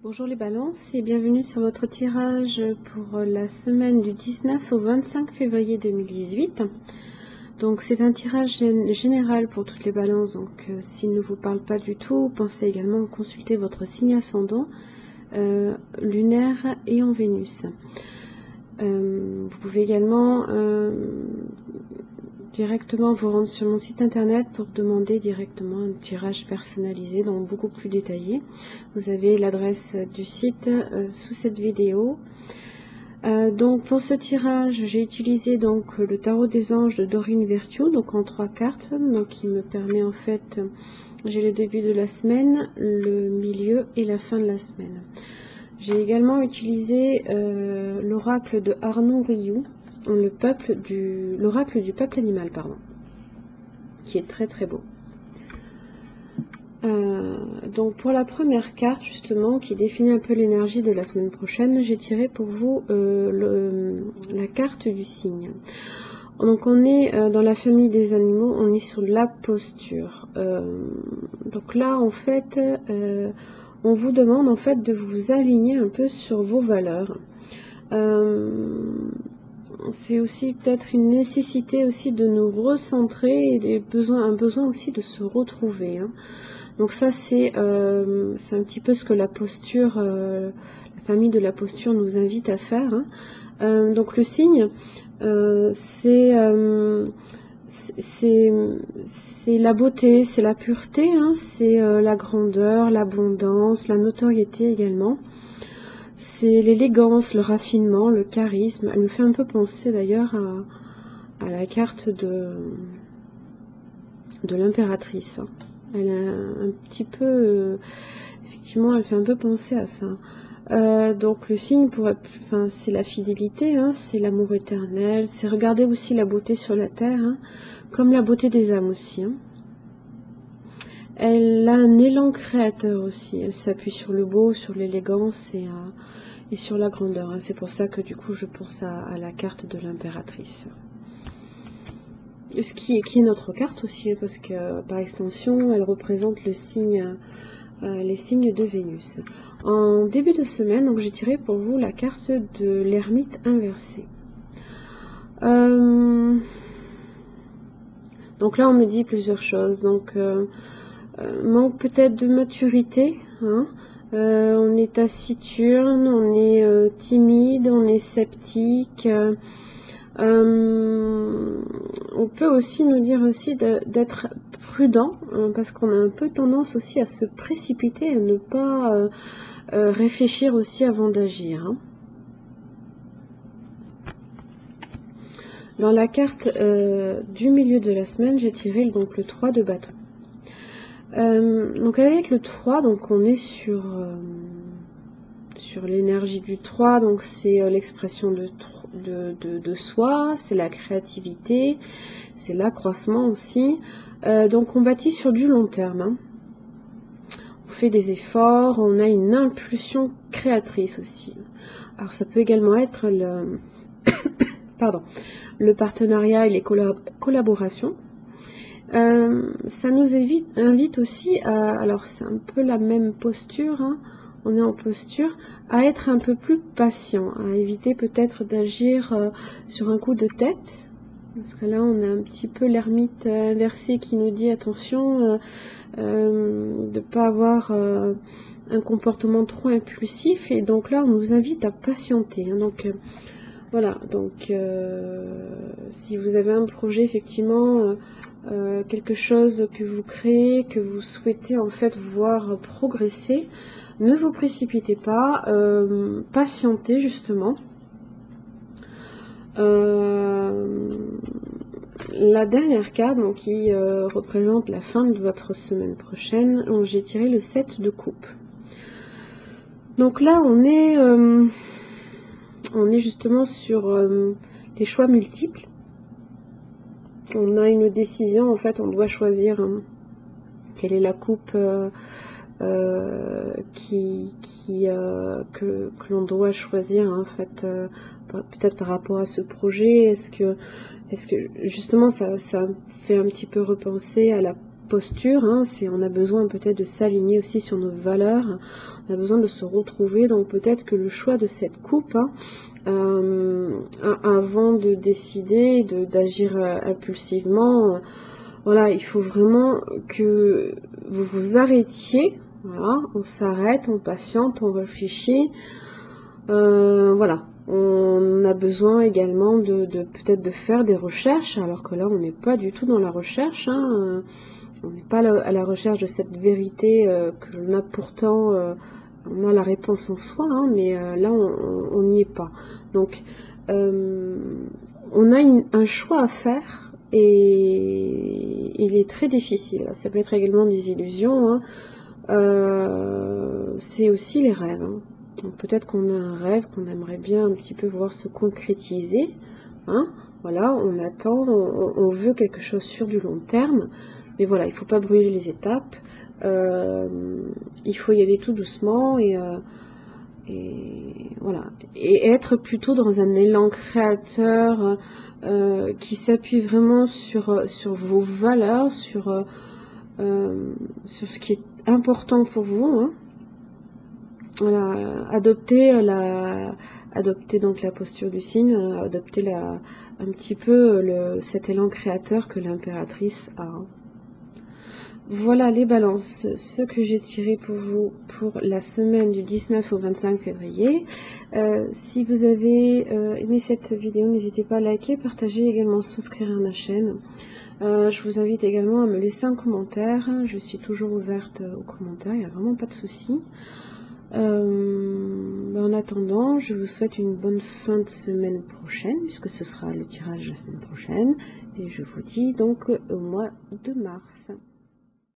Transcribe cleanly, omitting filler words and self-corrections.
Bonjour les balances et bienvenue sur votre tirage pour la semaine du 19 au 25 février 2018. Donc c'est un tirage général pour toutes les balances, donc s'il ne vous parle pas du tout, pensez également à consulter votre signe ascendant, lunaire et en Vénus. Vous pouvez également directement vous rendre sur mon site internet pour demander directement un tirage personnalisé, donc beaucoup plus détaillé. Vous avez l'adresse du site sous cette vidéo. Donc pour ce tirage, j'ai utilisé donc le tarot des anges de Doreen Virtue, donc en 3 cartes, donc qui me permet en fait, j'ai le début de la semaine, le milieu et la fin de la semaine. J'ai également utilisé l'oracle de Arnaud Rioux, l'oracle du peuple animal, pardon, qui est très très beau. Donc pour la première carte justement qui définit un peu l'énergie de la semaine prochaine, j'ai tiré pour vous la carte du cygne. Donc on est dans la famille des animaux, on est sur la posture. Donc là en fait on vous demande en fait de vous aligner un peu sur vos valeurs. C'est aussi peut-être une nécessité aussi de nous recentrer et un besoin aussi de se retrouver. Donc ça c'est un petit peu ce que la posture, la famille de la posture nous invite à faire. Donc le signe, c'est la beauté, c'est la pureté, c'est la grandeur, l'abondance, la notoriété également. C'est l'élégance, le raffinement, le charisme. Elle me fait un peu penser d'ailleurs à la carte de l'impératrice. Elle a un petit peu, effectivement, elle fait un peu penser à ça. Donc le signe, c'est la fidélité, c'est l'amour éternel, c'est regarder aussi la beauté sur la terre, comme la beauté des âmes aussi. Elle a un élan créateur aussi. Elle s'appuie sur le beau, sur l'élégance et sur la grandeur. C'est pour ça que du coup je pense à la carte de l'impératrice. Ce qui est notre carte aussi, parce que par extension elle représente les signes de Vénus. En début de semaine, donc j'ai tiré pour vous la carte de l'ermite inversé. Donc là on me dit plusieurs choses. Donc manque peut-être de maturité, on est taciturne, on est timide, on est sceptique. On peut aussi nous dire aussi d'être prudent, parce qu'on a un peu tendance aussi à se précipiter, à ne pas réfléchir aussi avant d'agir. Dans la carte du milieu de la semaine, j'ai tiré donc le 3 de bâton. Donc avec le 3, donc on est sur l'énergie du 3, donc c'est l'expression de soi, c'est la créativité, c'est l'accroissement aussi. Donc on bâtit sur du long terme. On fait des efforts, on a une impulsion créatrice aussi. Alors ça peut également être le partenariat et les collaborations. Ça nous invite aussi à, alors c'est un peu la même posture, on est en posture, à être un peu plus patient, à éviter peut-être d'agir sur un coup de tête, parce que là on a un petit peu l'ermite inversé qui nous dit attention de ne pas avoir un comportement trop impulsif, et donc là on nous invite à patienter. Donc voilà, donc si vous avez un projet effectivement, quelque chose que vous créez, que vous souhaitez en fait voir progresser, ne vous précipitez pas, patientez justement. La dernière carte donc, qui représente la fin de votre semaine prochaine, j'ai tiré le 7 de coupe. Donc là on est justement sur les choix multiples. On a une décision, en fait, on doit choisir quelle est la coupe que l'on doit choisir, en fait, peut-être par rapport à ce projet. Est-ce que justement ça fait un petit peu repenser à la posture, hein, on a besoin peut-être de s'aligner aussi sur nos valeurs, on a besoin de se retrouver, donc peut-être que le choix de cette coupe, hein, avant de décider d'agir impulsivement, voilà, il faut vraiment que vous vous arrêtiez, voilà, on s'arrête, on patiente, on réfléchit, voilà. On a besoin également de peut-être de faire des recherches, alors que là on n'est pas du tout dans la recherche, hein, on n'est pas à la recherche de cette vérité que l'on a pourtant, on a la réponse en soi, hein, mais là on n'y est pas. Donc on a un choix à faire et il est très difficile. Ça peut être également des illusions, hein. C'est aussi les rêves, hein. Donc peut-être qu'on a un rêve qu'on aimerait bien un petit peu voir se concrétiser, hein. Voilà, on attend, on veut quelque chose sur du long terme, mais voilà, il ne faut pas brûler les étapes, il faut y aller tout doucement et voilà, et être plutôt dans un élan créateur qui s'appuie vraiment sur vos valeurs, sur ce qui est important pour vous, hein. Voilà, adopter donc la posture du cygne, adopter un petit peu cet élan créateur que l'impératrice a. Voilà les balances, ce que j'ai tiré pour vous pour la semaine du 19 au 25 février. Si vous avez aimé cette vidéo, n'hésitez pas à liker, partager, également souscrire à ma chaîne. Je vous invite également à me laisser un commentaire, je suis toujours ouverte aux commentaires, il n'y a vraiment pas de souci. En attendant, je vous souhaite une bonne fin de semaine prochaine, puisque ce sera le tirage la semaine prochaine, et je vous dis donc au mois de mars.